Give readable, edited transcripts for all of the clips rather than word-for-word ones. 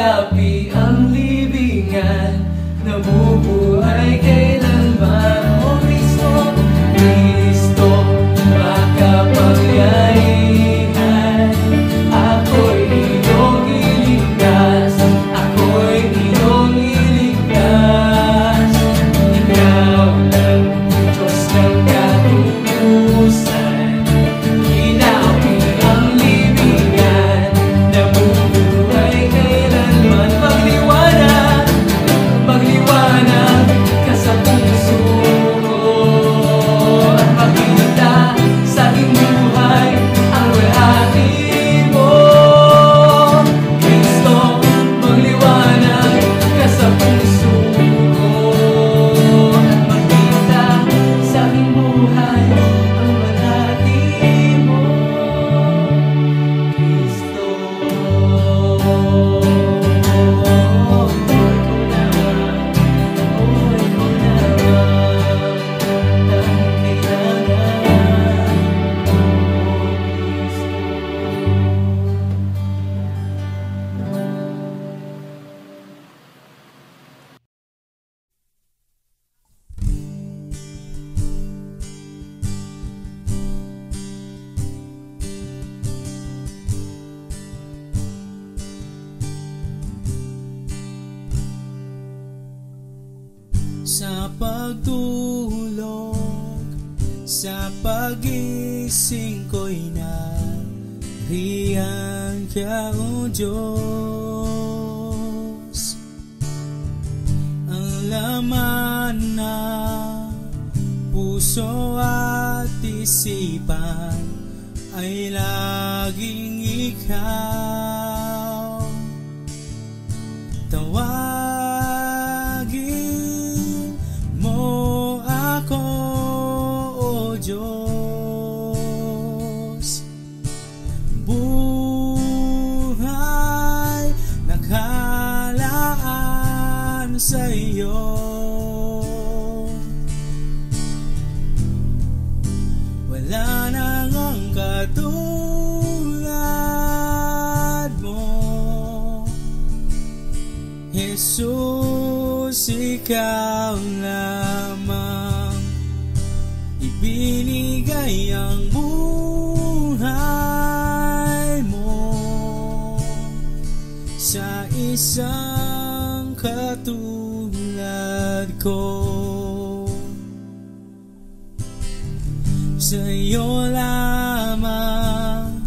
Kayapi ang libingan, nabubuhay kailanman. O Kristo, Kristo, makapangyarihan. Ako'y iyong iligtas, ako'y iyong iligtas. Ikaw lang, Diyos ng katubusan. Kayapi ang libingan, nabubuhay kailanman. Magliwanag, magliwanag ka sa puso ko, at makita sa aking buhay ang walhati mo. Kristo, magliwanag ka sa puso ko, at makita sa aking buhay ang walhati mo. Kristo, sa pagtulog, sa pagising ko'y nariyan ka, O Diyos. Ang laman ng puso at isipan ay laging ikaw. Tawagin mo ako, O Diyos. Buhay nakalaan sa iyo. Wala nang ang katulad mo, Jesus, ikaw lamang. Ibinigay ang buhay mo sa isang katulad ko. Sa iyo lamang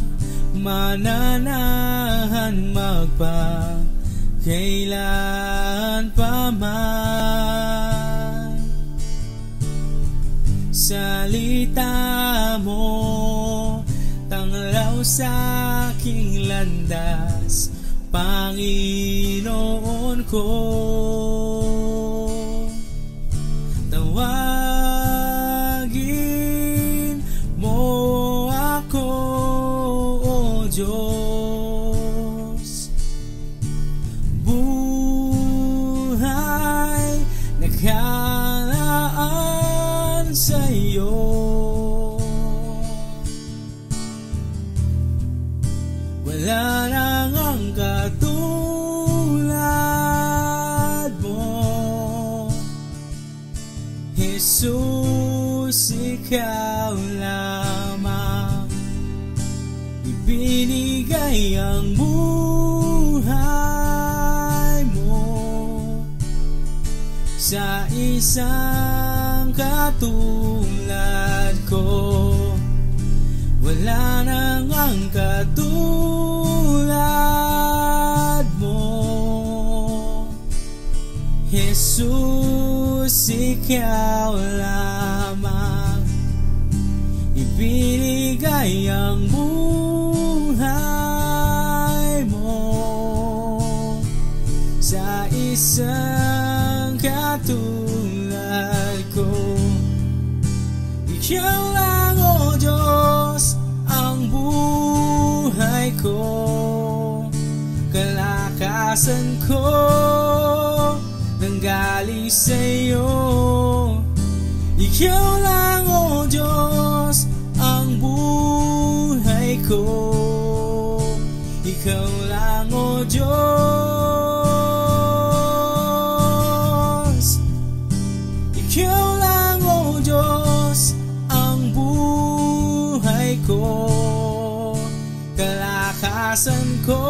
mananahan magpakailan pa man. Salita mo tanglaw sa aking landas, Panginoon ko. Tawagin mo ako, O Diyos. Buhay nakalaan sa iyo. Wala nang ang katulad mo, Jesus, ikaw lamang. Ibinigay ang buhay mo sa isang katulad ko. Wala nang ang katulad mo, Jesus, ikaw lamang. Ibinigay ang buhay mo sa isang katulad ko. Ikaw lang, O Diyos, ang buhay ko, kalakasan ko nanggaling sa iyo. Ikaw lang, O Diyos, ang buhay ko. Ikaw lang, O Diyos, kalakasan ko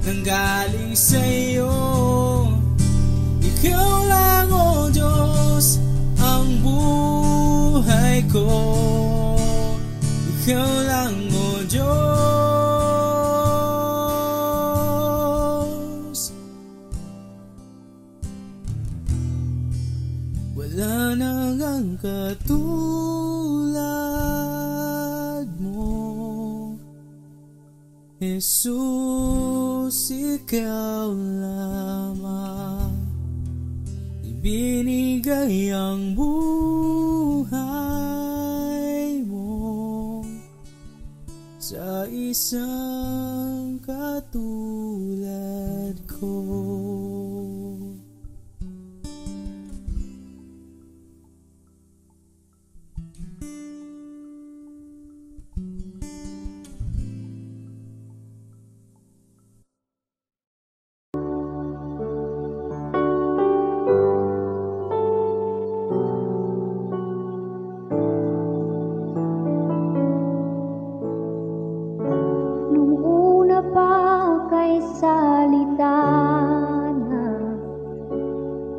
nanggaling sa'yo. Ikaw lang, O Diyos, ang buhay ko. Ikaw lang, O Diyos. Wala nang ang katulad mo, Jesus, ikaw lamang. Ibinigay ang buhay mo sa isang katulad ko.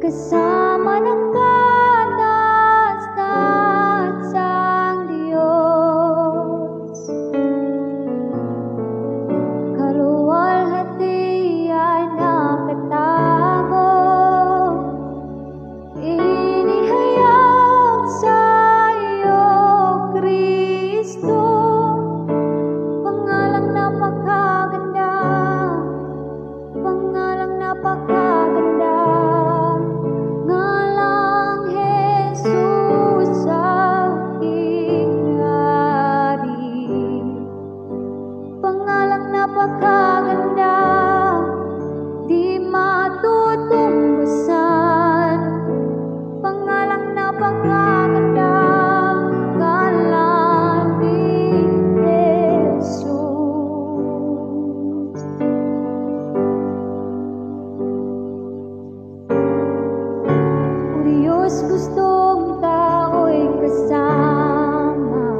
Kasama ng kataas-taasang Diyos, kaluwalhati ay nakatago, inihayag sa iyo, Kristo, pangalang napakaganda, pangalang napakaganda. Napakaganda, di matutunggusan. Pangalang napakaganda, ngalan ni Jesus. O Diyos, gustong tao'y kasama,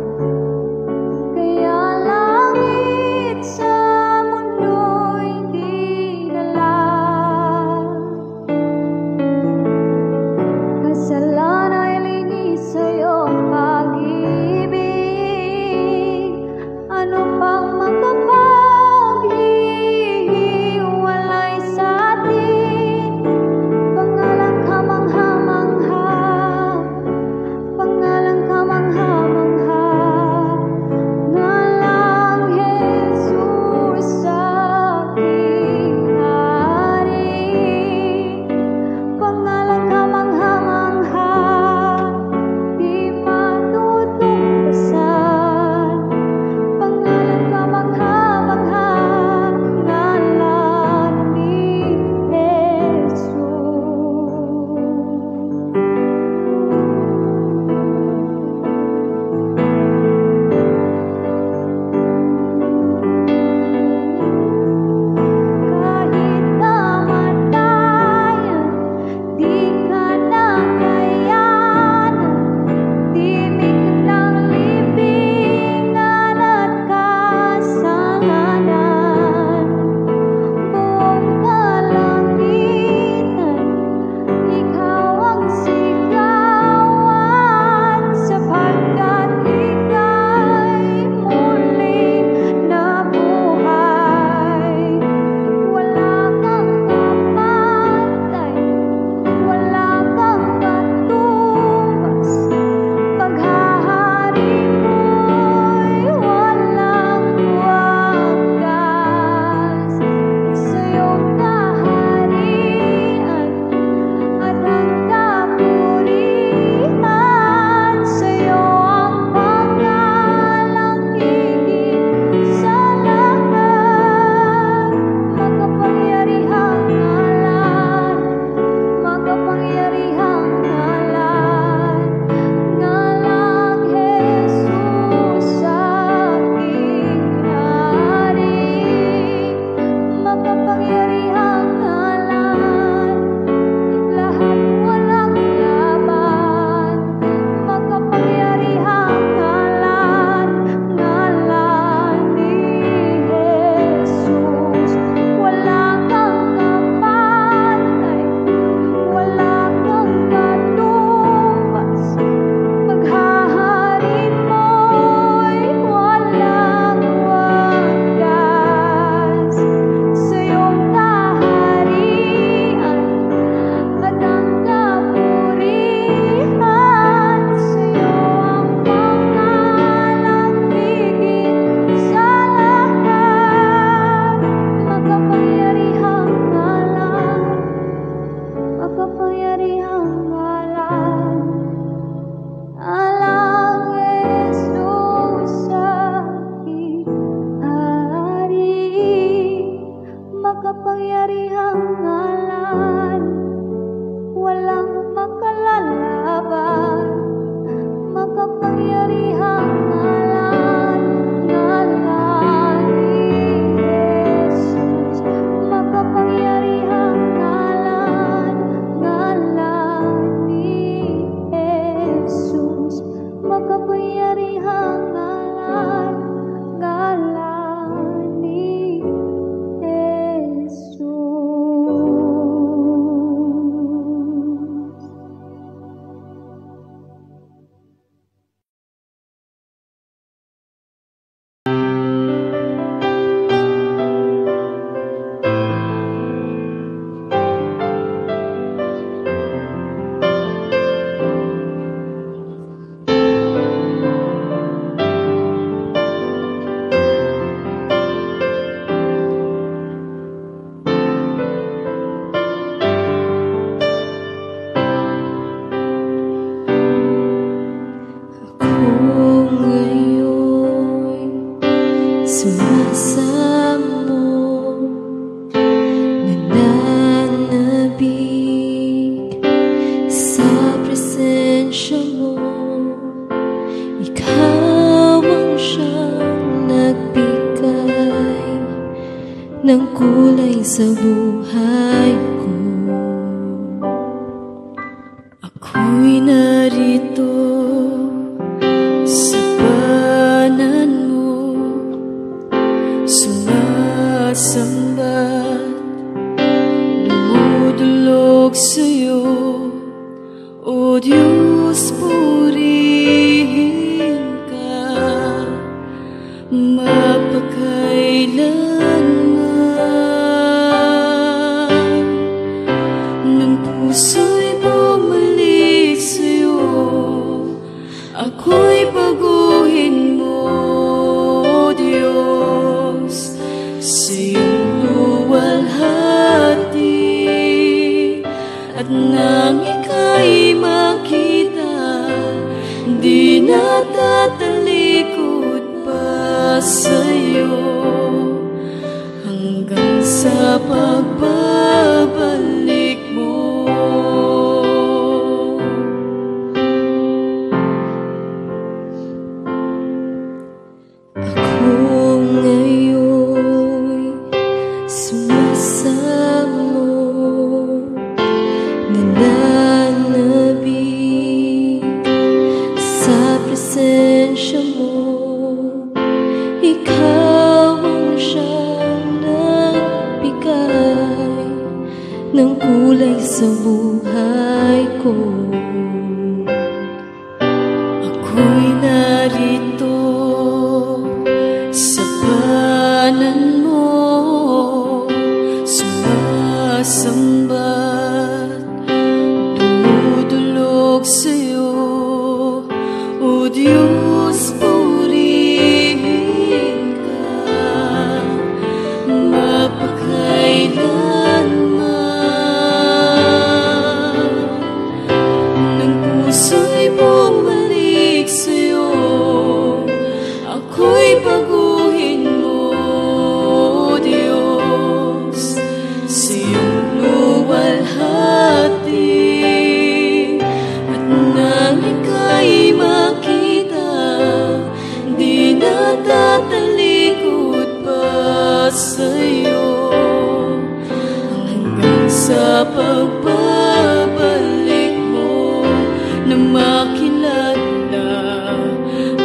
kaya langit sa mundo sumasamo, nananabik sa presensya mo. Ikaw ang siyang nagbigay ng kulay sa buhay ko. Ako'y narito sa banan mo, sumasambat, dumudulog sa'yo. O Diyos, purihin ka mapagkailanman. Nang puso'y bumalik sa'yo, ako'y baguhin mo, Diyos, sa iyong luwalhati. At nang ika'y makita, di natatalikod pa sa'yo, hanggang sa pagbabalik mo. Ako ngayon sumasamo, nananabik sa presensya mo. Ikaw ang siyang nagbigay ng kulay sa buhay ko. Ako'y narito sa banan mo, sumasambat, dumudulog sa'yo. O Diyos, purihin ka mapagkailanman. Nang puso'y bumalik sa'yo, ako'y baguhin mo, Diyos, sa iyong luwalhati. At nang ika'y makita, di natatalikod pa sa'yo, hanggang sa pagbabalik mo, na makilala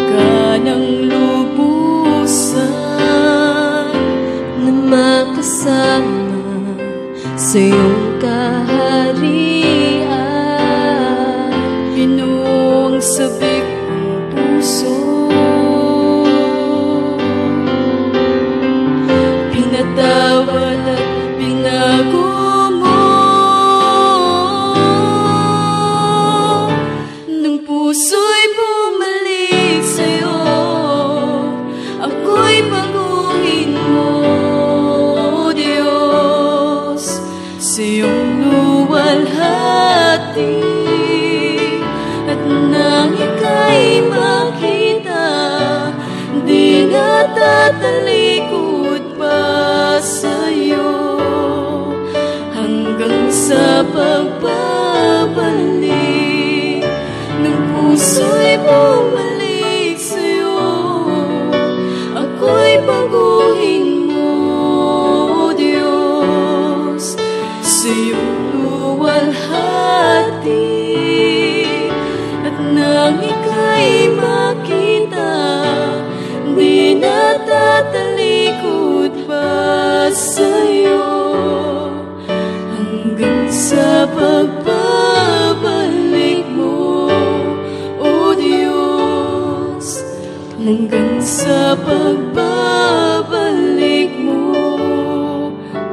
ka ng lubusan, na makasama sa iyong kaharian. Ginoong sabik ng puso, pinatawad at pinago mo. Nang puso'y bumalik sa'yo, ako'y baguhin mo, Diyos, sa iyong luwalhati. At nang ika'y makita, di natatalikod pa sa'yo, hanggang sa pagbabalik. Nang puso'y bumalik sa'yo, ako'y baguhin mo, Diyos, sa iyong luwalhati. At nang ika'y makita, di natatalikod pa sa'yo, hanggang sa pagbabalik mo, O Diyos, hanggang sa pagbabalik mo,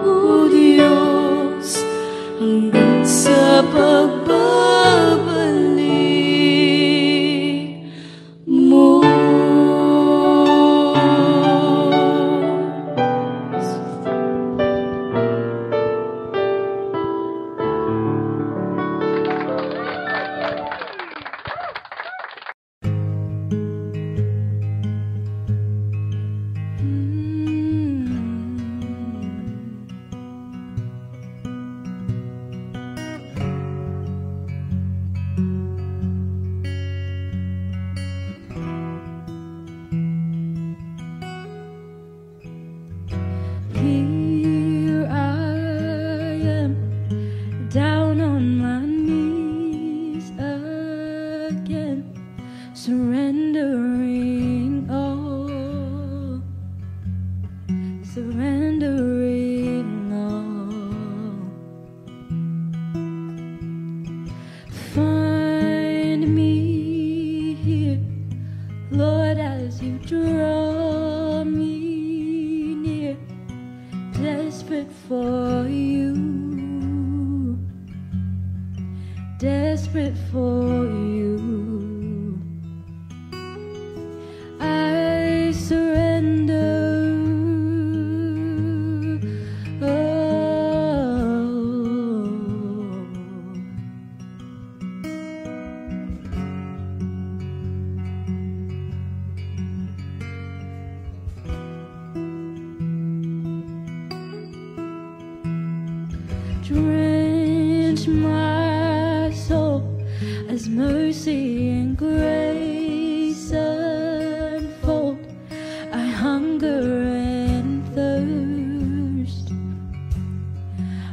O Diyos, hanggang sa pagbabalik mo. desperate for you, desperate for you. I surrender. Drench my soul as mercy and grace unfold. I hunger and thirst.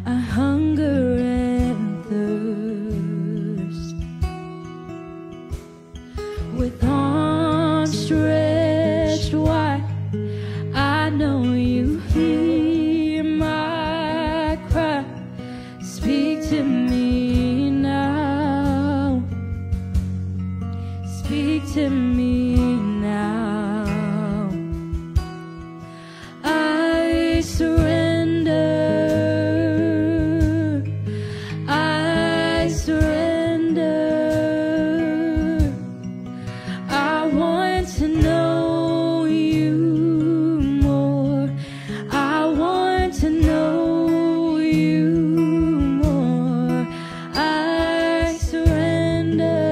I hunger and thirst. With arms stretched wide, I know you hear my cry. Speak to me now. Speak to me now. I surrender. I surrender. I want to know you more. I want to know you more. I surrender.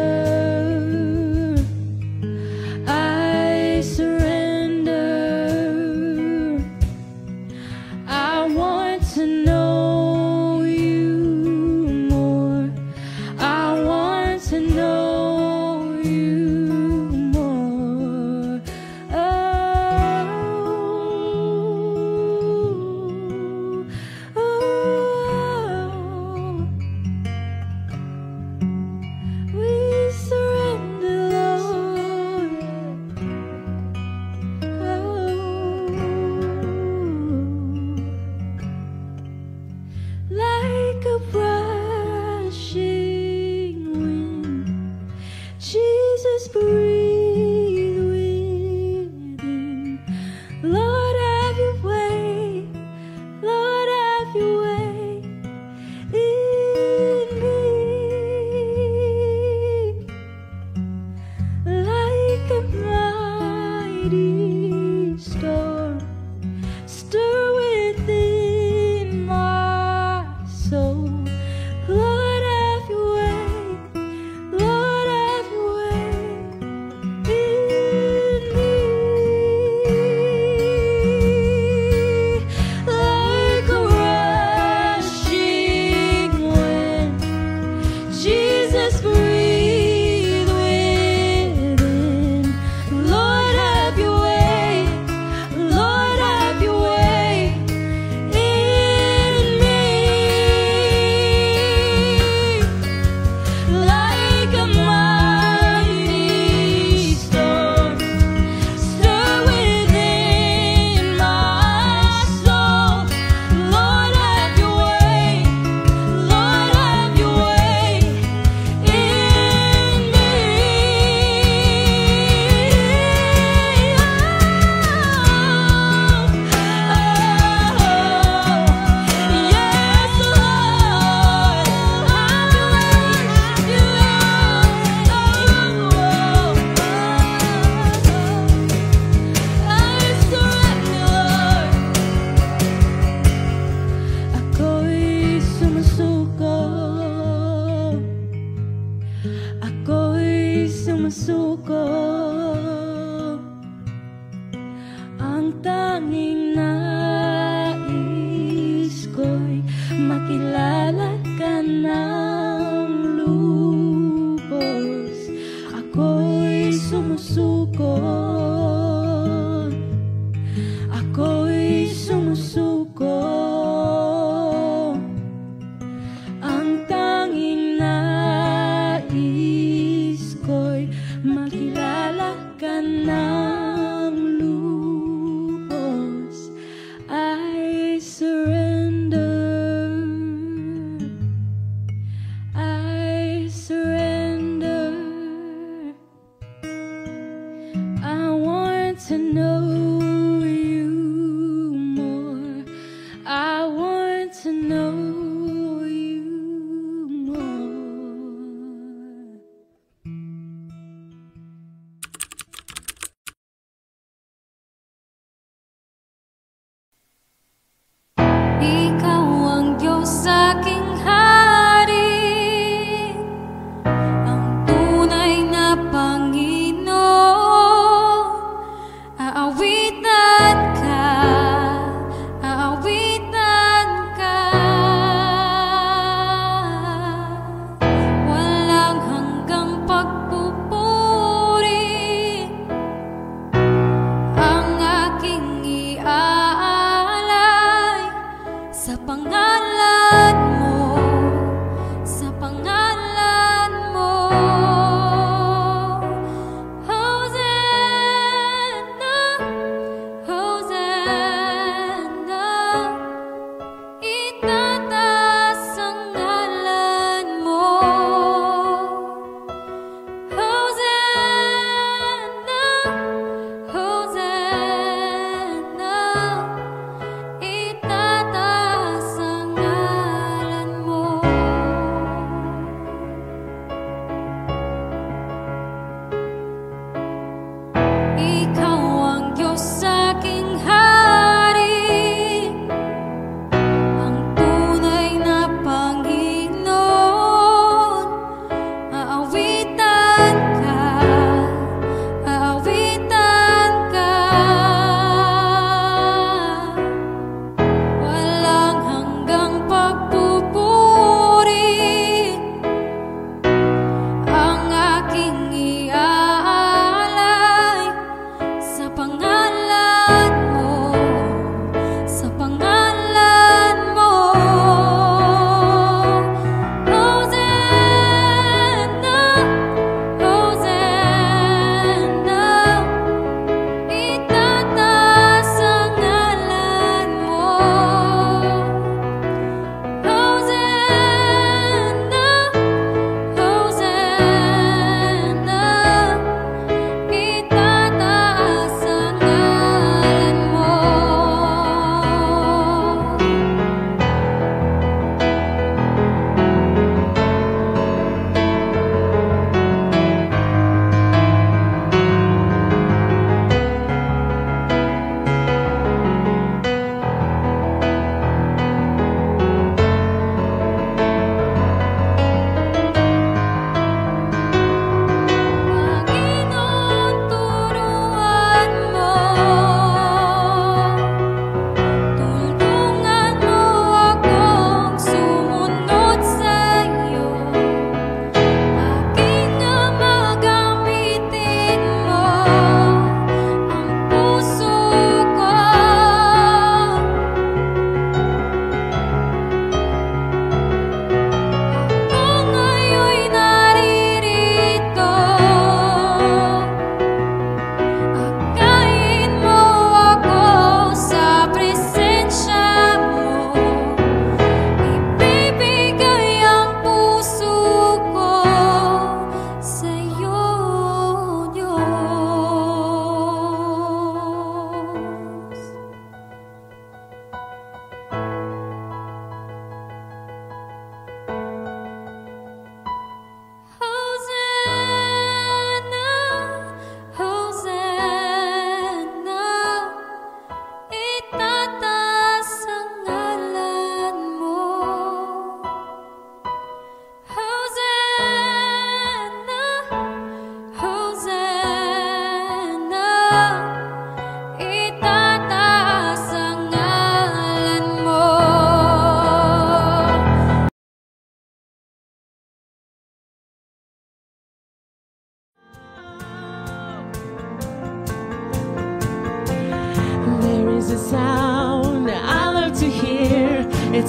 I surrender. I want to know you more. I want to know you more. We surrender, Lord. Like a rushing wind, Jesus, breathe within. Lord, have your way. Lord, have your way in me. Like a mighty storm, stir within my soul. Lord, have your way. Lord, have your way in me. Like a rushing wind, Jesus, breathe within. Lord, have your way. Lord, have your way in me. Like a mighty storm, stir within my soul. Lord, have your way. Lord, have your way in me. Yes, Lord, have your way. I surrender, Lord. Ako'y sumusuko. Ako'y sumusuko. Ang tanging nais ko'y makilala ka ng lubos. Ako'y sumusuko. Ako'y sumusuko. Ang tanging nais ko'y makilala ka ng lubos.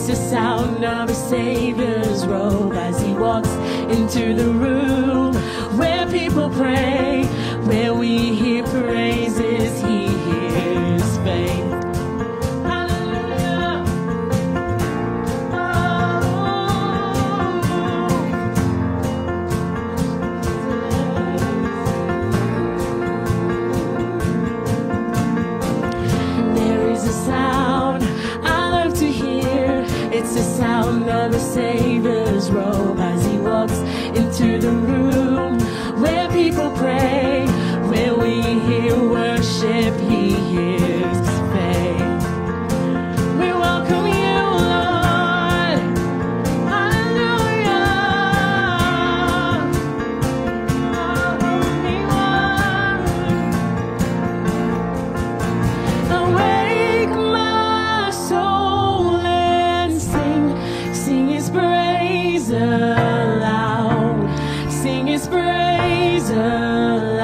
It's the sound of a Savior's robe as he walks into the room where people pray, where we hear praises, he hears faith. Hallelujah. There is a sound I love to hear. It's the sound of a Savior's robe as he walks into the room where people pray, where we hear worship, he hears faith. We welcome you, Lord. Hallelujah. Holy One. Awake my soul and sing his praise aloud, sing his praise aloud.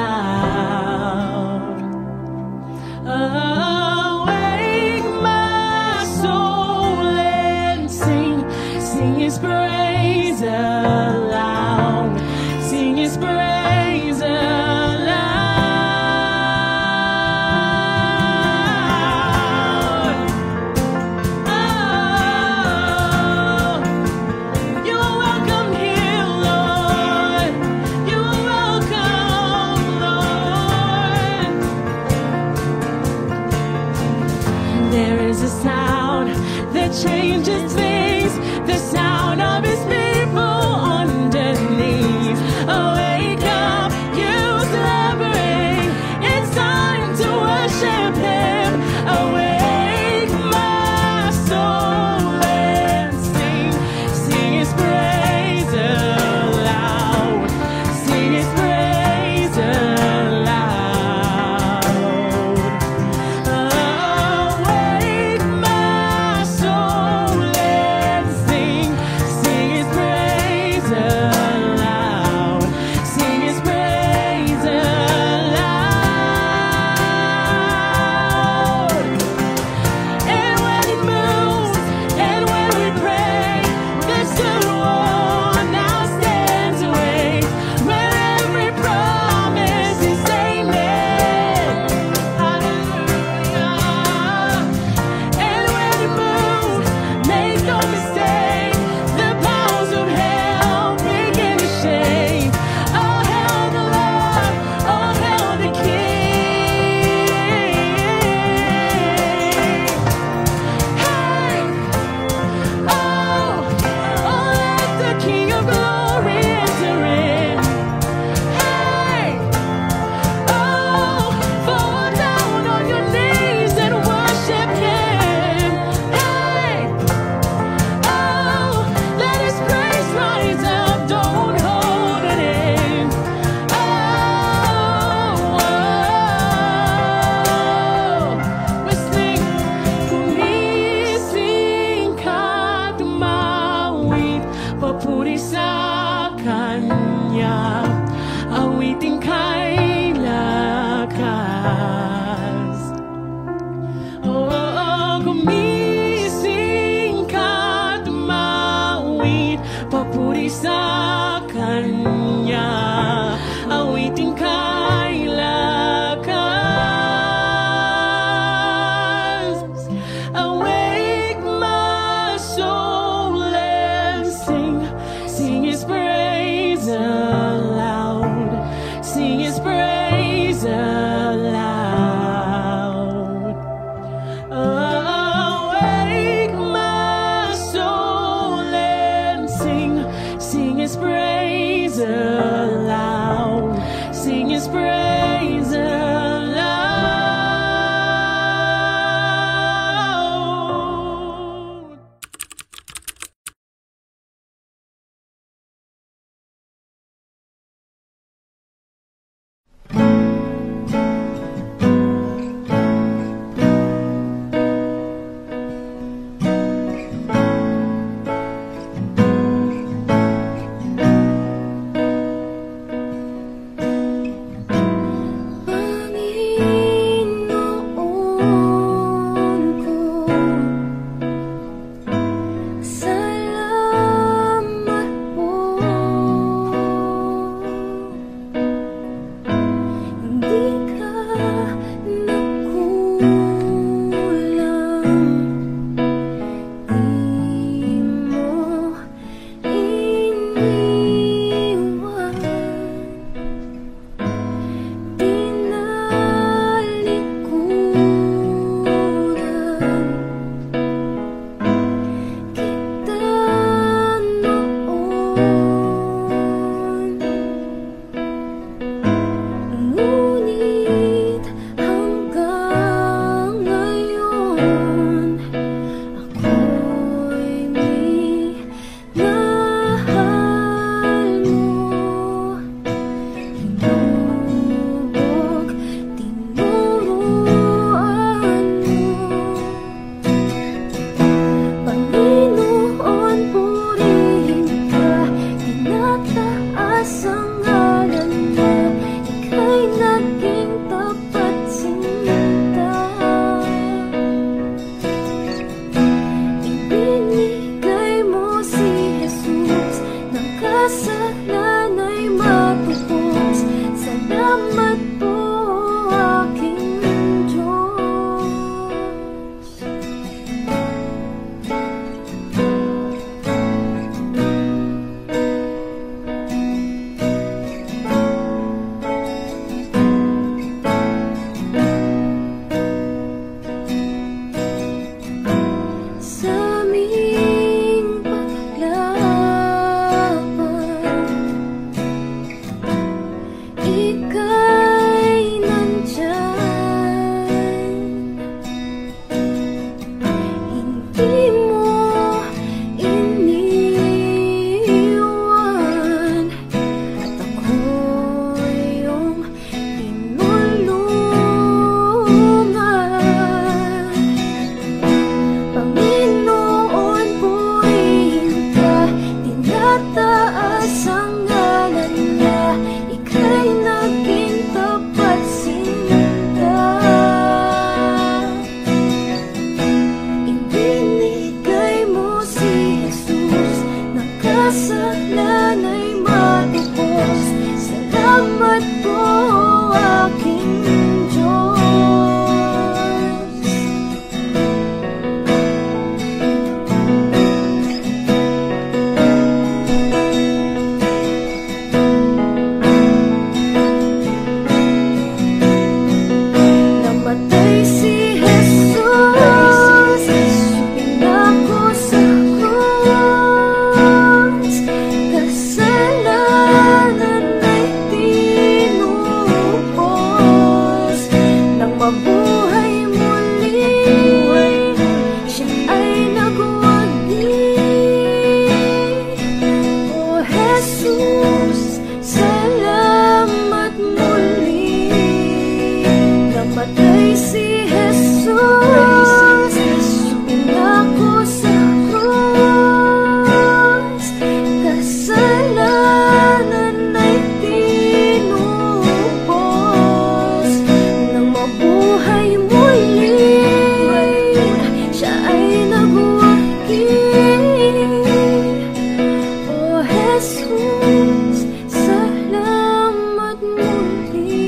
Awake my soul and sing his praise aloud, sing his praise aloud. Oh, you are welcome here, Lord. You are welcome, Lord. There is a sound that changes things, the sound of his people underneath. Wake up, you slumbering, it's time to worship him. Awake my soul and sing his praise aloud, sing his praise aloud. Awake my soul and sing his praise aloud, sing his praise aloud. And when it moves, and when we pray, the civil war now stands away, where every promise is amen. Hallelujah. And when it moves, make no mistake, the powers of hell begin to shake. Oh, hail the Lord, oh, hail the King. Hey, oh, let the King of Glory enter in. Hey, oh, fall down on your knees and worship him. Hey, oh, let his praise rise up, don't hold it in. We sing, kumising ka tumawid, papuri sa kanya, awitin kay lakas. Oh, gumising ka tumawid, papuri sa kanya, awitin kay lakas. Awake my soul and sing his praise aloud, sing his praise aloud. Awake my soul and sing ako'y minahal mo. Hinubog, tinuruan mo. Panginoon, purihin ka, tinataas ang ngalan mo. Ika'y naging tapat sinta. Ibinigay mo si Jesus, ng kasalanan ay matubos. Salamat po, aking Diyos. Sa aming paglaban, ika'y nandyan. Hindi mo iniwan, at ako'y iyong tinulungan. Panginoon, purihin ka, tinataas ang ngalan niya. Ika'y naging tapat sinta. Ibinigay mo si Jesus, ng kasalanan ay matubos. Salamat po, aking Diyos. Namatay si Jesus, pinako sa krus. Kasalanan ay tinubos. Nang mabuhay muli, siya ay nagwagi. O Jesus, salamat muli. Namatay si Jesus, pinako sa krus. Kasalanan ay tinubos. Nang mabuhay muli, siya ay nagwagi. O Jesus, salamat muli.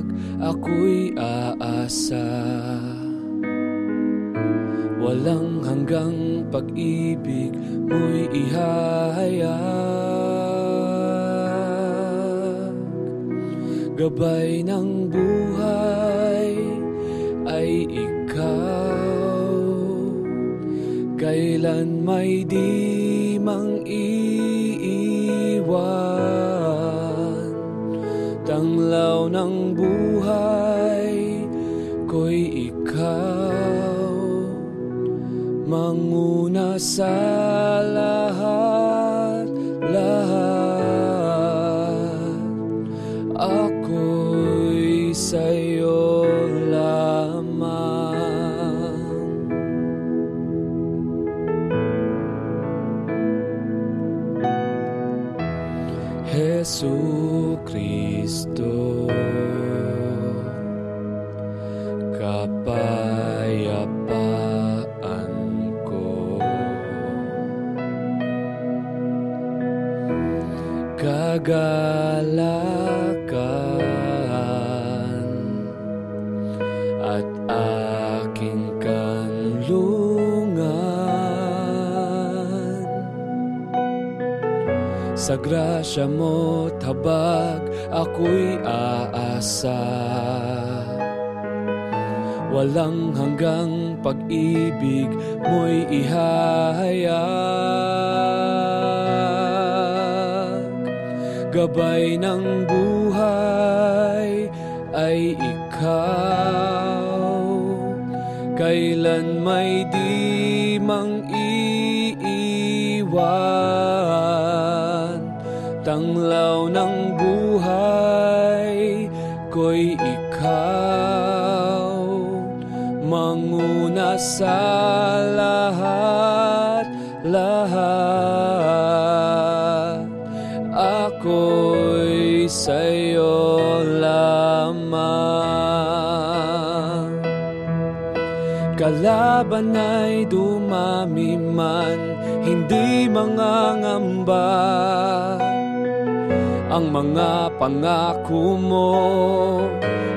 habag ako'y aasa. Walang hanggang pag-ibig mo'y ihahayag. Gabay ng buhay ay ikaw, kailan may di mang iiwan. Tanglaw ng buhay ko'y ikaw, manguna sa lahat, ako'y sa'yo lamang. Jesucristo, kapayapaan ko, kagalakan at aking kanlungan. Sa grasya mo't habag ako'y aasa. Walang hanggang pag-ibig mo'y ihahayag. Gabay ng buhay ay ikaw, kailan may di mang iiwan. Tanglaw ng buhay ko'y ikaw, manguna sa lahat, ako'y sa'yo lamang. Kalaban ay dumami man, hindi mangangamba. Ang mga pangako mo,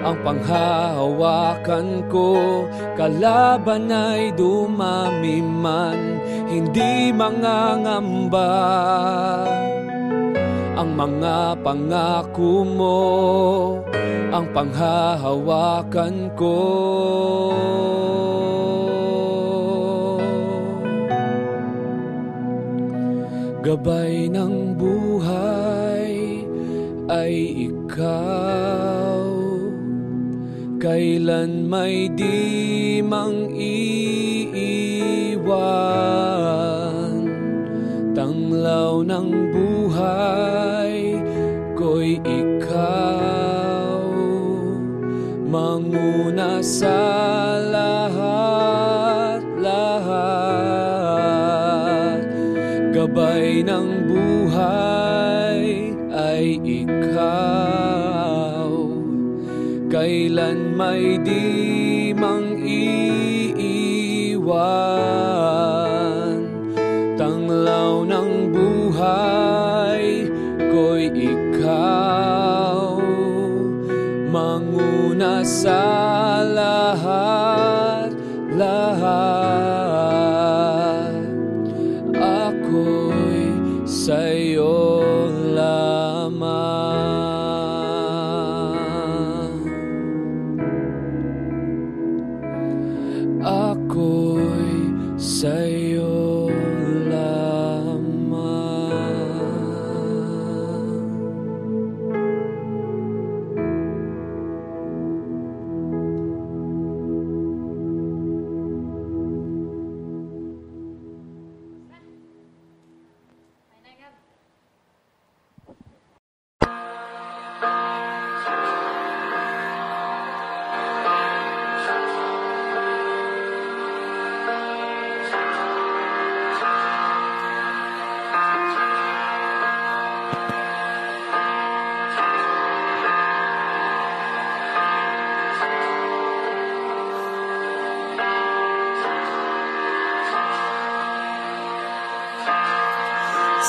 ang panghahawakan ko. Kalaban ay dumami man, hindi mangangamba. Ang mga pangako mo, ang panghahawakan ko. Gabay ng buhay ay ikaw, kailan may di mang iiwan. Tanglaw ng buhay ko'y ikaw, manguna sa lahat, gabay ng buhay ay ikaw, kailan may di mang iiwan. Tanglaw ng buhay ko'y ikaw, manguna sa lahat, ako'y sa'yo lamang. Ako'y sa'yo lamang.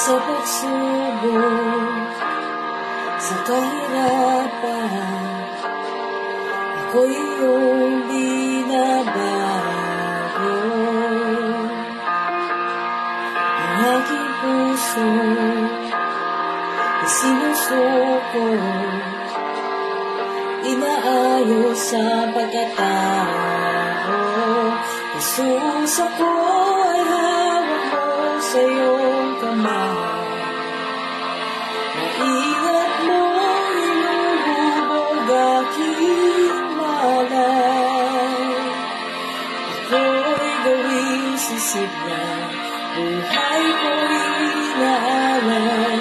Sa pagsubok, sa kahirapan, ako'y iyong binabago. Ang aking puso isinusuko, inaayos sa pagkatao. Jesus, ako ay hawak mo sa iyong kamay. Maingat mo inuhubog aking malay. Ako'y gawing sisigla, buhay ko'y inaalay.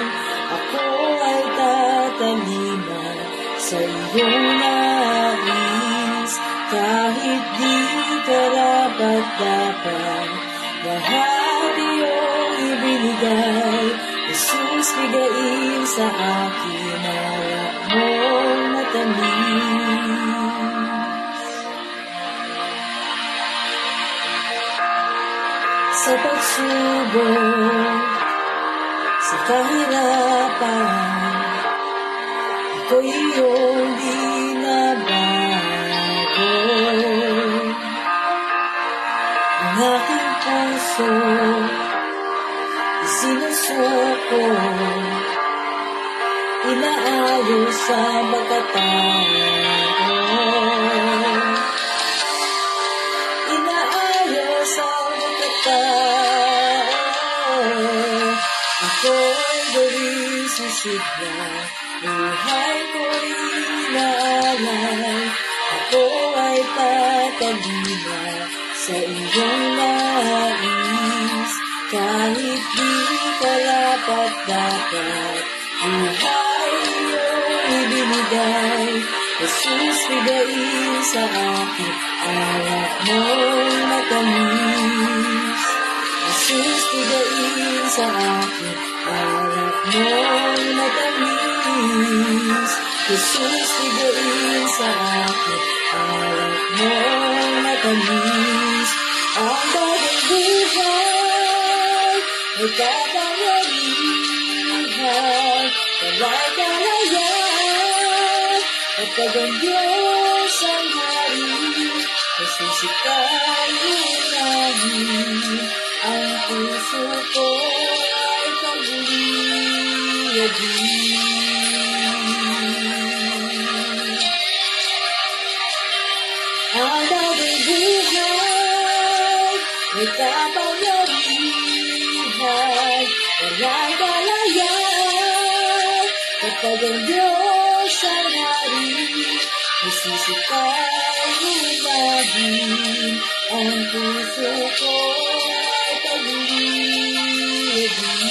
Ako ay tatalima sa iyong nais. Kahit di karapat-dapat, lahat iyong ibinigay. Jesus, bigayin sa akin alak mong matamis. Sa pagsubok, sa kahirapan, ako'y iyong binabago. Ang aking puso isinusuko, inaayos sa pagkatao. Inaayos sa pagkatao. Ako'y gawing sisigla, buhay ko'y inaalay. Ako ay tatalima sa iyong nais. Kahit di karapat-dapat, buhay iyong ibinigay. Jesus, bigayin sa akin alak mong matamis. Jesus, bigayin sa akin alak mong matamis. Jesus, bigayin sa akin alak mong matamis. Ang bagong buhay ay kapangyarihan, kalay-kalayan, kapag ang Diyos ang hari, Jesus, ika'y unahin. Ang puso ko ay pag-uwiyagin. Ang bagong buhay ay kapangyarihan, kalay-kalayan, kapag ang Diyos ang hari, Jesus, ika'y unahin. Ang puso ko ay pag-uwiyagin.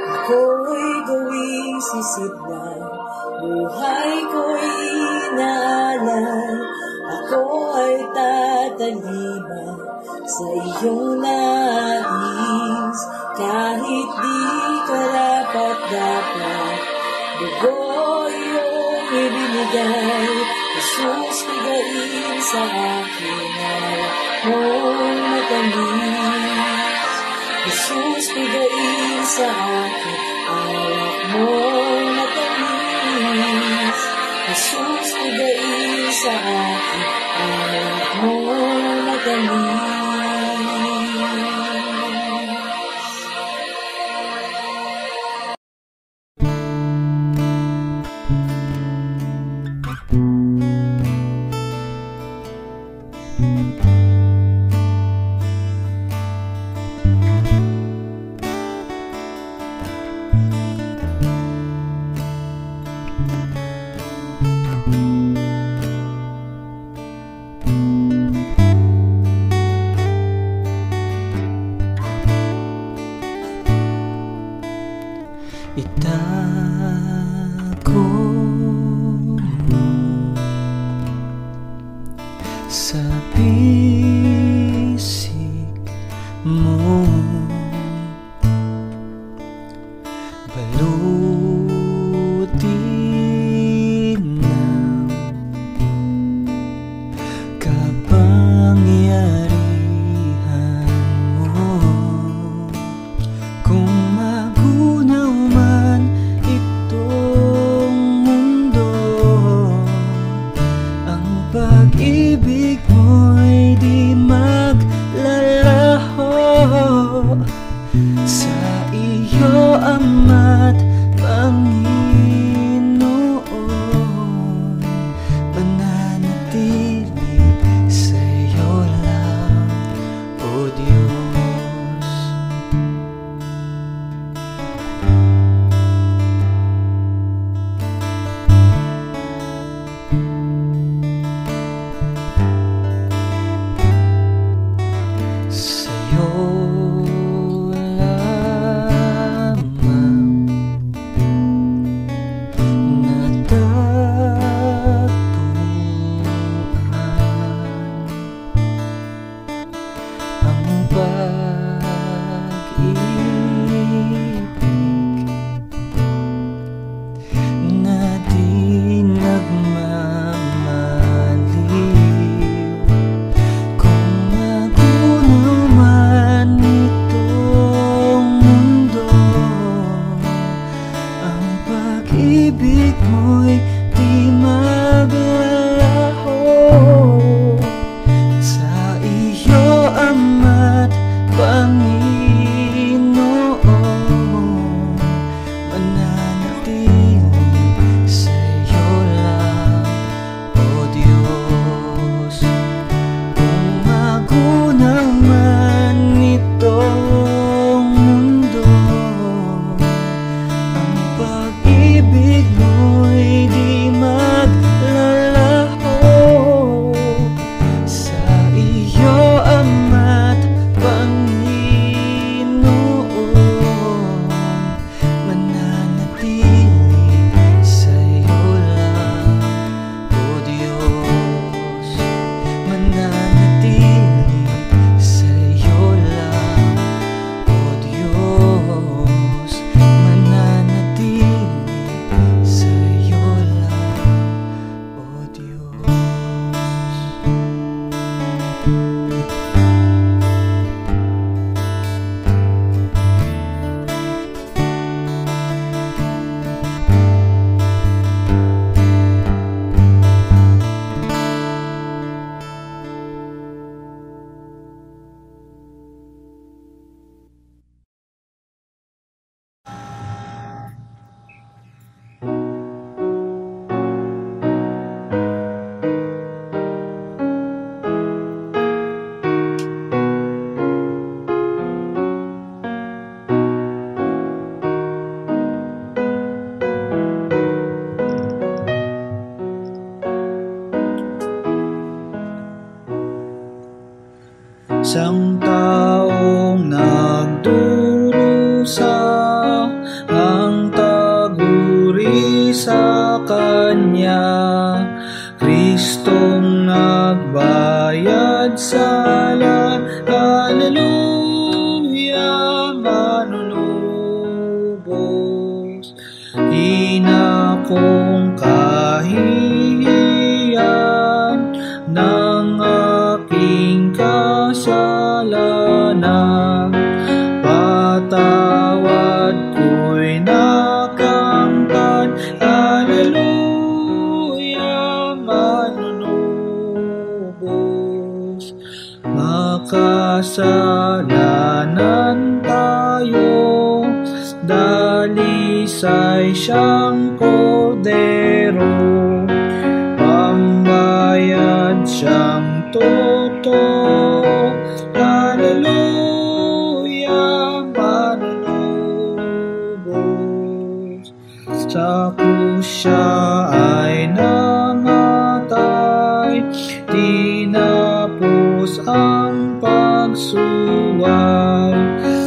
Ako'y gawing sisigla, buhay ko'y inaalay. Ako ay tatalima sa iyong nais. Kahit di karapat-dapat, dugo iyong ibinigay. Jesus, bigayin sa akin alak mong matamis. Jesus, bigayin sa akin alak mong matamis. Jesus, bigayin sa akin alak mong matamis. Itago mo sa bisig mo, balutin ng kapangyarihan mo. Kung magunaw man pag-ibig mo'y di maglalaho. Sa iyo, Ama't Panginoon, mananatili sa iyo lang, O Diyos. Kung magunaw man itong mundo, ang pag-ibig mo'y di maglalaho. Sa iyo, Ama't Panginoon, mananatili sa iyo lang, O Diyos. Mananatili sa iyo lang, O Diyos. Mananatili sa iyo lang, O Diyos. Isang taong nagdurusa, ang taguri sa Kanya. Kristong nagbayad sa lahat. Hallelujah, manunubos. Di na kong kahihiyan ng aking kasalanan. Patawad ko'y nakamtan. Hallelujah, manunubos. Makasalanan tayo, dalisay siyang kordero. Pambayad siyang totoo. Hallelujah, manunubos. Sa krus siya ay namatay, tinapos ang pagsuway.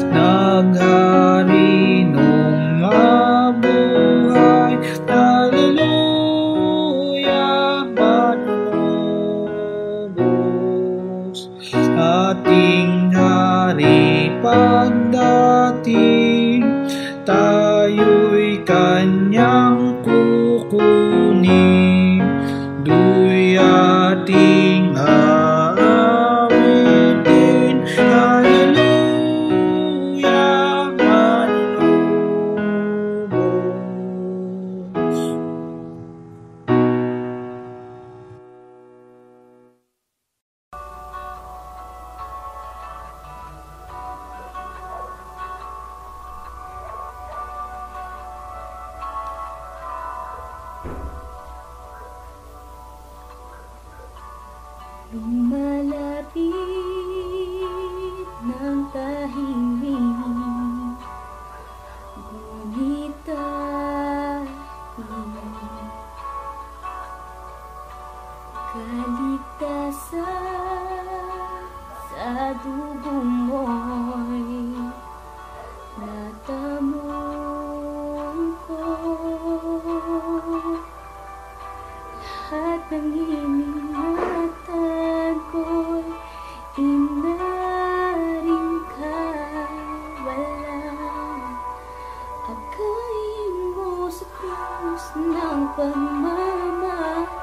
Naghari nung mabuhay. Hallelujah, manunubos. Ating hari pagdating, tayo'y Kanyang kukunin. Du'y ating aawitin. Hallelujah, manunubos. Lumalapit ng tahimik, ngunit kaligtasan sa dugo mo'y natamon ko. Lahat ng iningatan ko'y inaring kawalan. Agayin mo sa krus ng pagmamahal.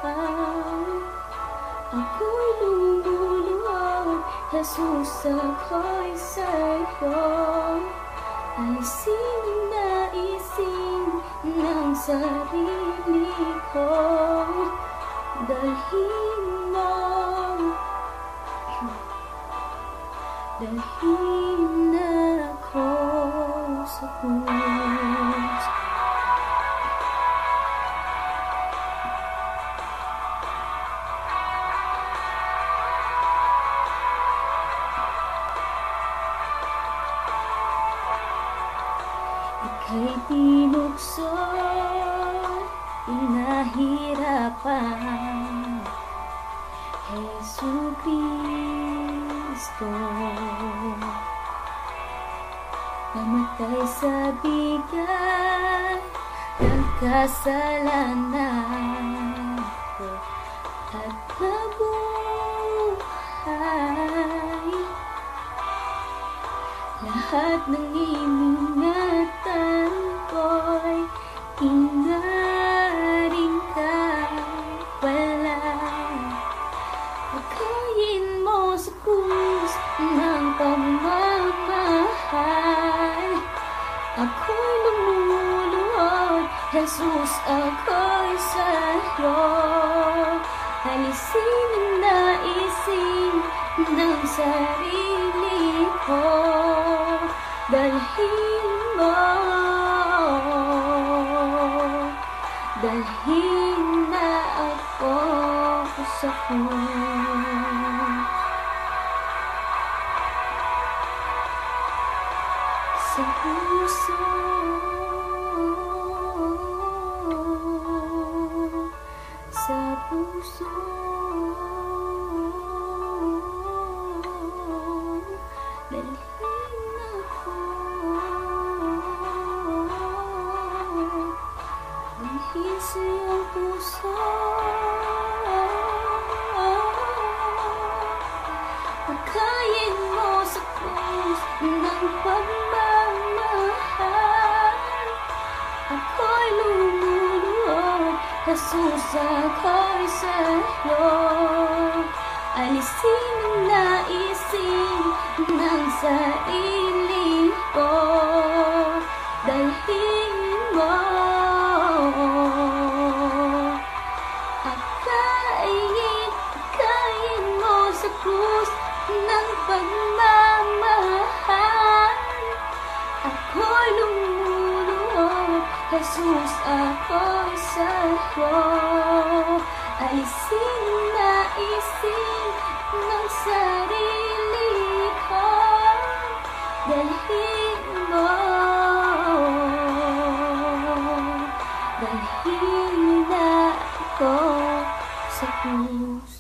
Ako'y lumuluhod, Jesus, ako'y sa'yo. Alisin ang naisin ng sarili ko. Dalhin mo ako sa krus. Ika'y pinukso, inahirapan, Jesu Cristo. Namatay sa bigay ng kasalanan ko at nabuhay. Lahat ng iningatan ko'y inaring wala. Pagkain mo sa krus ng pagmamahal, ako'y lumuluhod, Jesus, ako'y sa'yo. Alisin ang naisin ng sarili ko. Dalhin na ako sa krus. Sa puso, sa puso, dalhin ako. Dalhin sa iyong puso. Pagkain mo sa krus ng pagmamahal, ako'y lumuluhod, Jesus, ako'y sa'yo. Alisin ang naisin ng sarili ko. Dalhin mo akayin mo sa krus ng pagmamahal, ako'y lumuluhod, Jesus, ako'y sa'yo. Alisin ang naisin ng sarili ko. Dalhin mo na ako sa krus.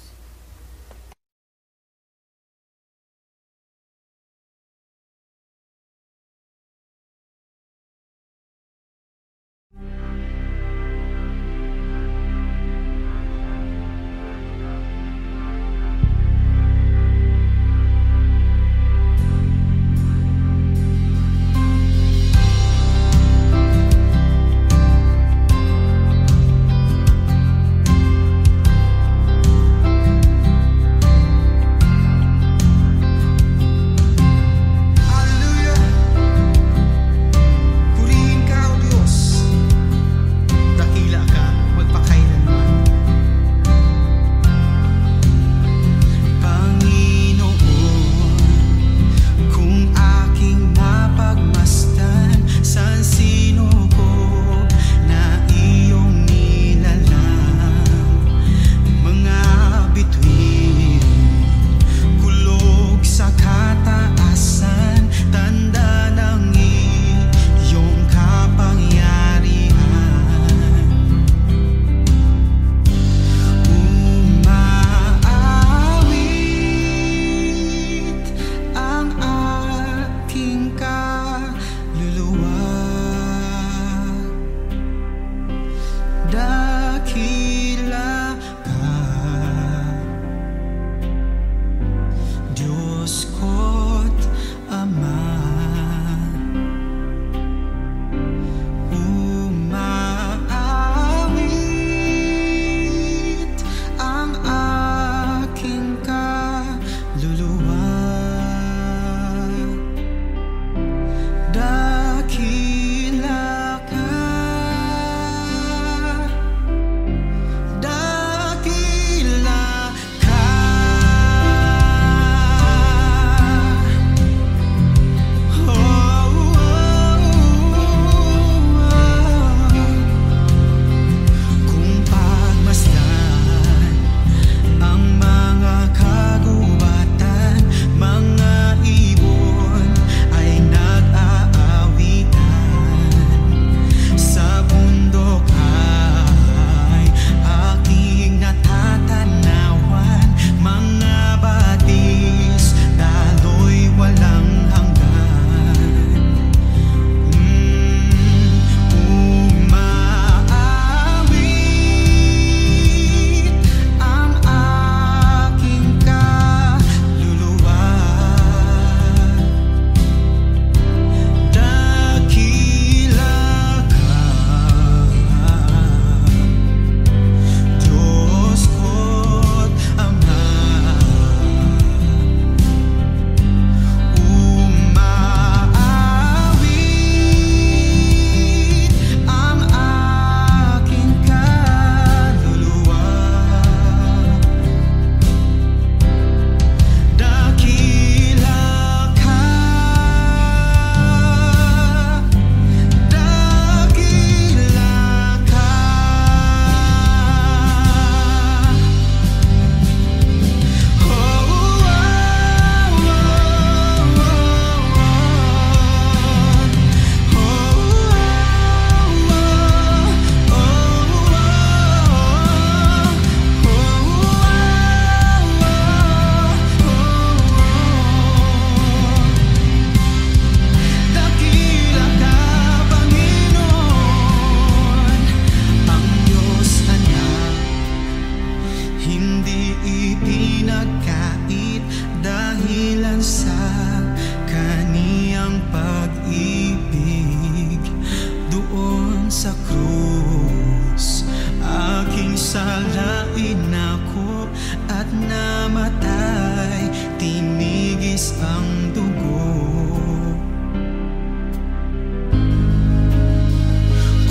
salain ako at namatay, tinigis ang dugo.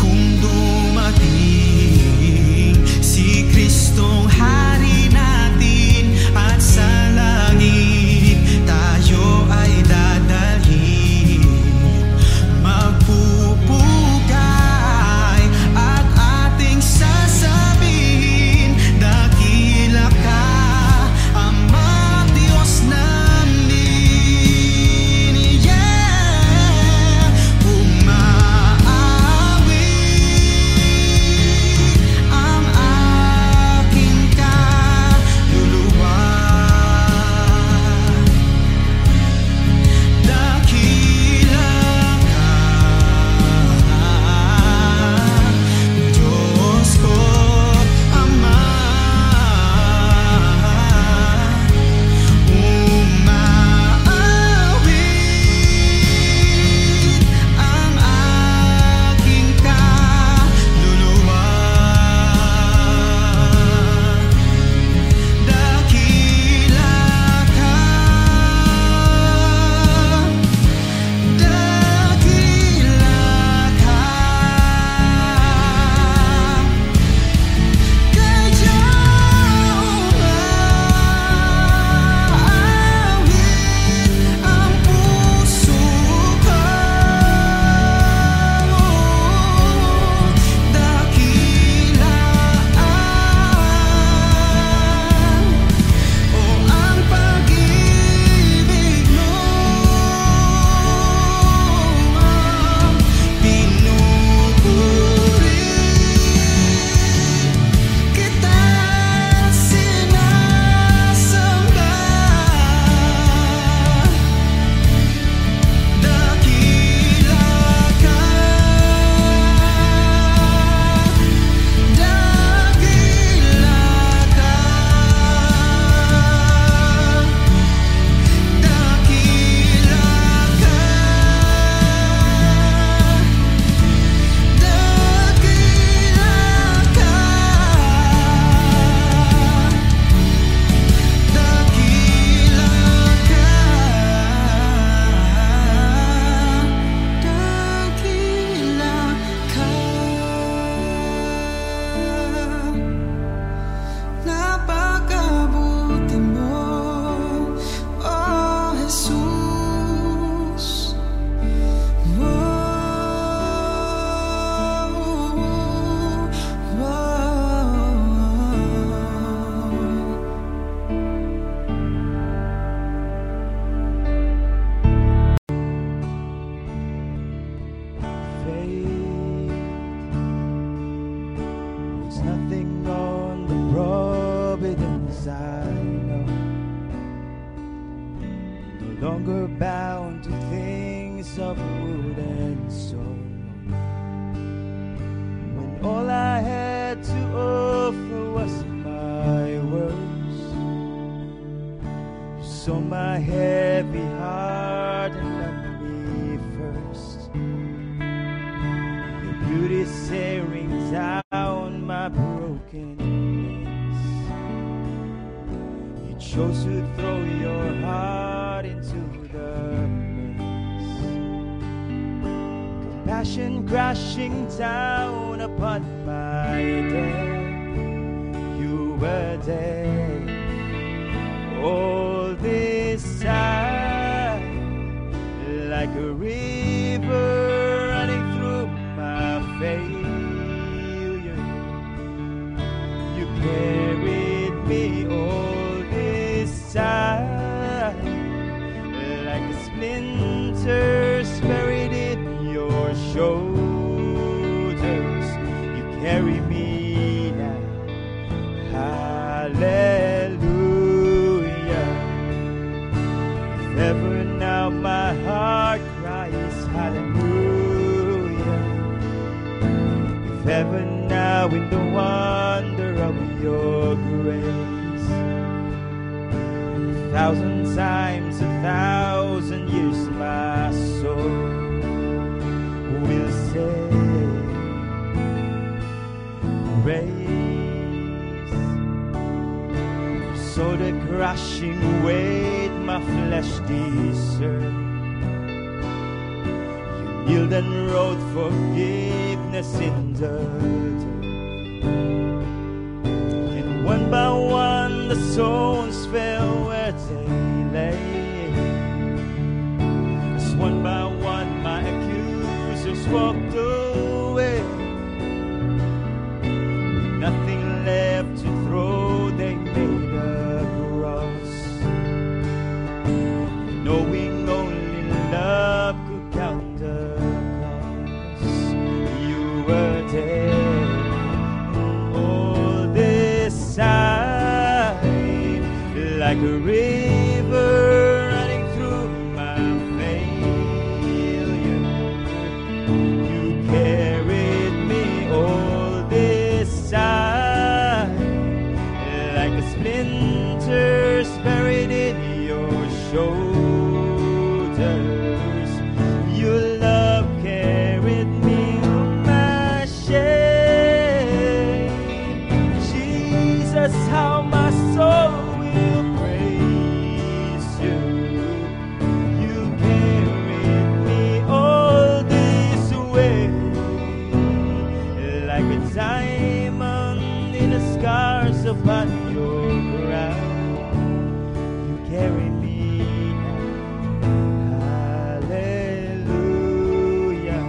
Kung dumating si Kristong Hari natin at sa langit tayo ay dadalhin, magpupugay at ating sasabihin, dakila ka, Ama Diyos namin. Yeah, umaawit ang aking kaluluwa, dakila ka, Diyos ko, Ama. Umaawit ang aking kaluluwa, dakila ka, dakila ka, kaya umaawit ang puso ko, dakilaan o ang pag-ibig mo, pinupuri kita, sinasamba, dakila ka, dakila ka, dakila ka, dakila ka, napakabuti mo, oh Jesus. There's nothing on the providence I know. No longer bound to things of wood and stone. When all I had to offer was my words, you saw my heavy heart and loved me first. Your beauty tearing down my brokenness. You chose to throw your heart into the mix. Compassion crashing down upon my death. You were dead all this time, like a river running through my failure. You carried me all this time, like the splinters buried in your shoulders. You carry me now, hallelujah. If ever now my heart cries hallelujah, if ever now in the wonder of your grace, 1,000 times, 1,000 years my soul will say praise. So the crushing weight my flesh deserved, you kneeled and wrote forgiveness in the dirt. And one by one the stones fell where they lay, as one by one my accusers walked away. With nothing left to throw, they made a cross, knowing only love could count the cost. You were dead, and all this time, like a river running through my failure, you carried me all this time, like a splinters buried in your shoulders. Your love carried me on my shame. Jesus, how my soul will praise you. You carried me all this way, like a diamond in the scars upon your crown. You carry me. Hallelujah.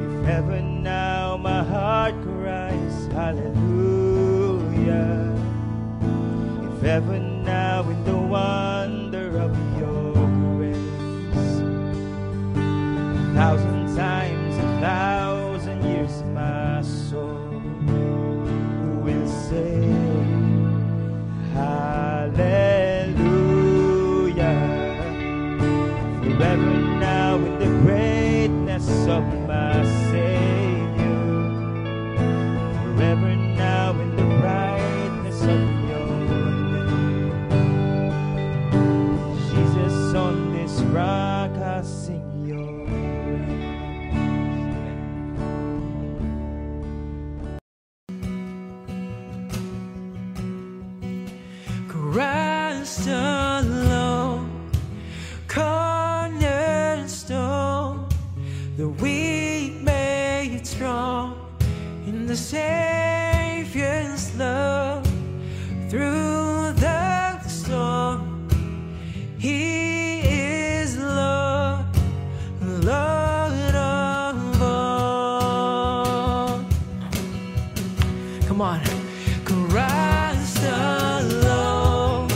If ever now my heart cries hallelujah, if ever now in the wonder of your grace, 1,000 times, 1,000 years my soul will say hallelujah. Forever now in the greatness of my Savior, forever now in the brightness of your name. Jesus, on this rock I sing your Christ alone, cornerstone, the weak made strong in the Savior's love. Through the storm, He is Lord, Lord of all. Come on, Christ alone,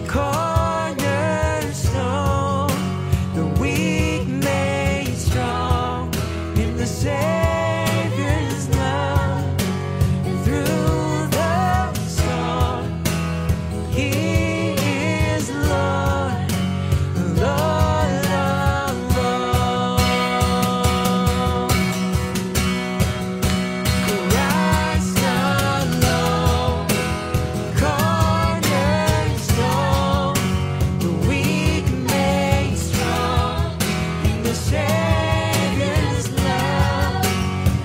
cornerstone, the weak made strong in the Savior's love. Through the storm, He is Lord, Lord of all. Christ alone, cornerstone, the weak made strong in the Savior's love.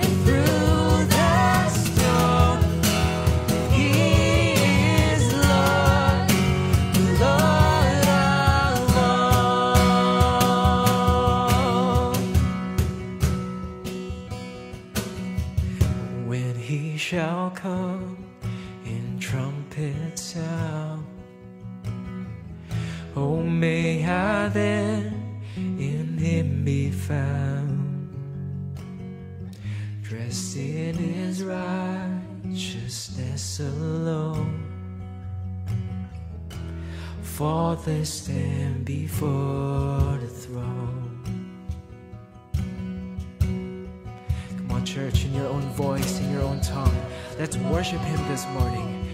And through the storm, He is Lord, Lord of all. When He shall come in trumpet sound, oh, may I then in Him be found, dressed in His righteousness alone. Faultless stand before the throne. Come on, church, in your own voice, in your own tongue, let's worship Him this morning.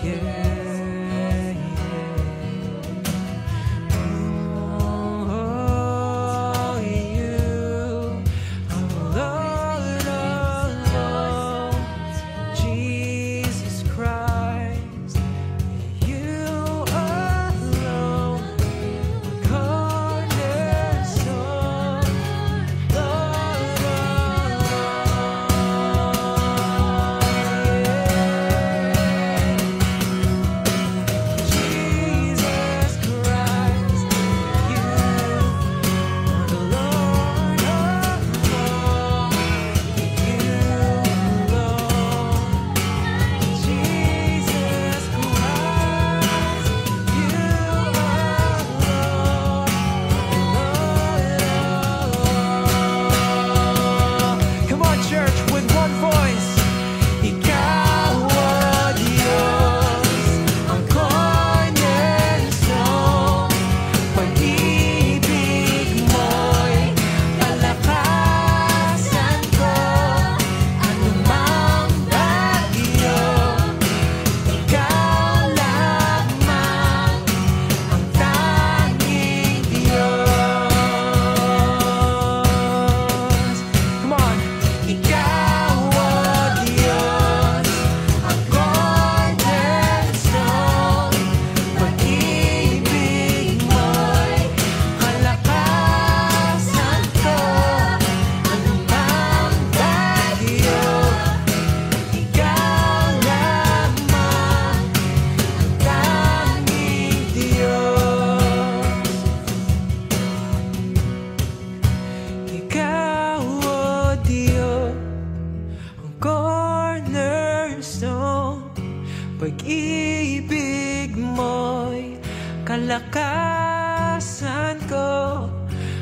Yeah. Oh, you, Lord alone, Jesus Christ, you alone, cornerstone, Lord alone. pag-ibig mo'y kalakasan ko.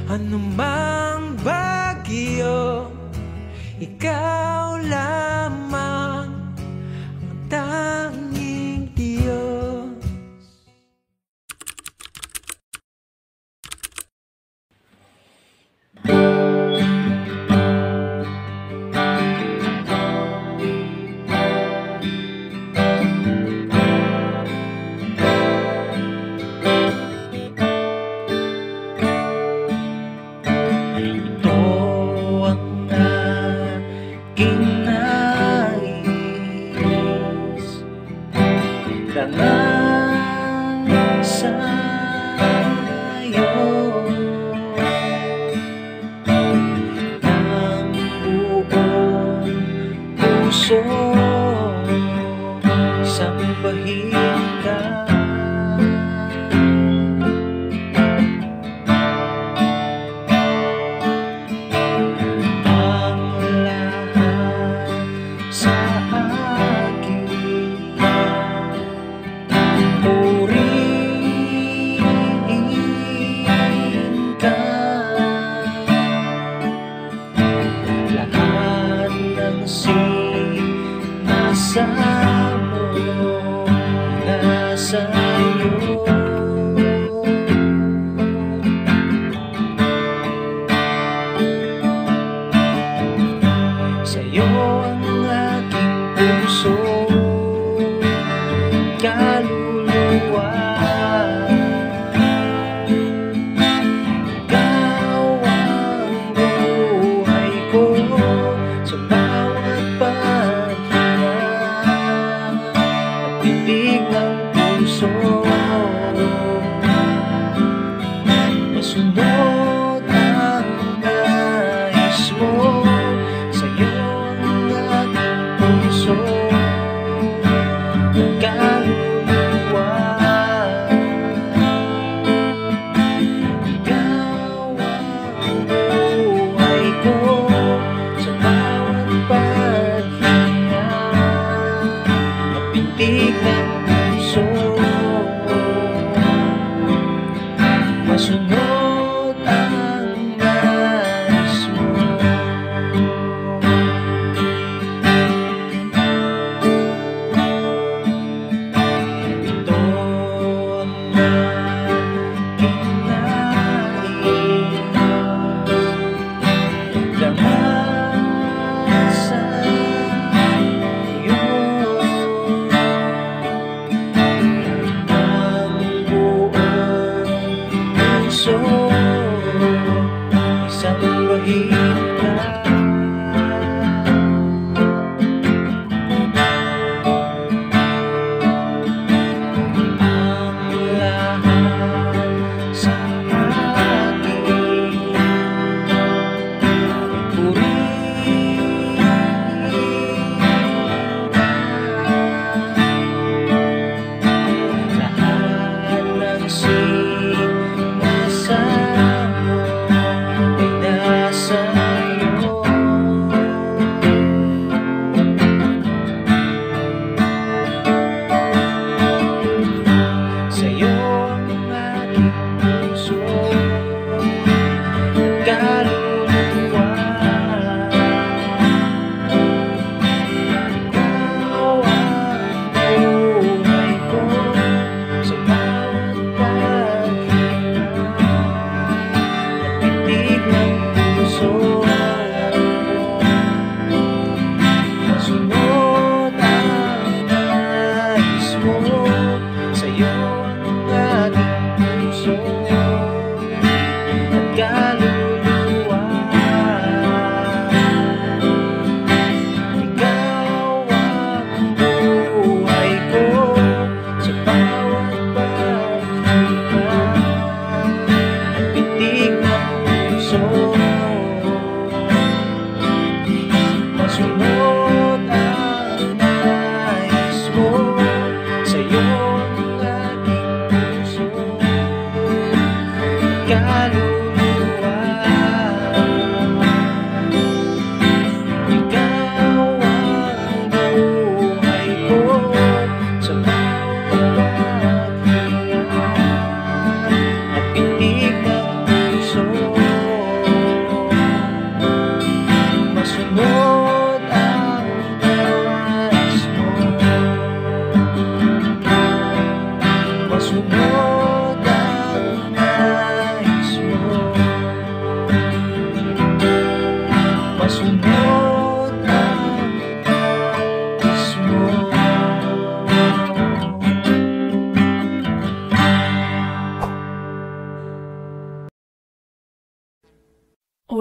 Anumang bagyo, ikaw lamang ang tanging Diyos. Sambahin ka. Ang lahat sa akin purihin ka. Lahat ng sinasa sa'yo. Sa'yo ang aking puso, kaluluwa. Ikaw ang buhay ko sa bawat paghinga at titig ng masunod ang nais mo. Sa'yo ang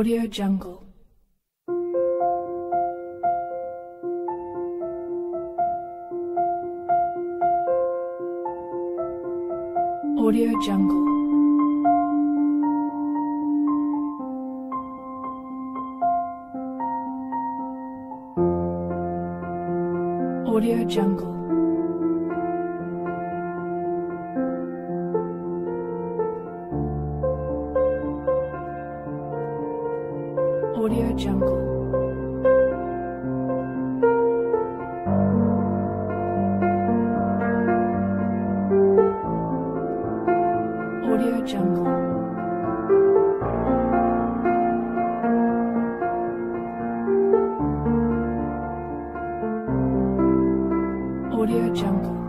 Audio Jungle. Audio Jungle. Audio Jungle. Audio Jungle. Audio Jungle. Audio Jungle.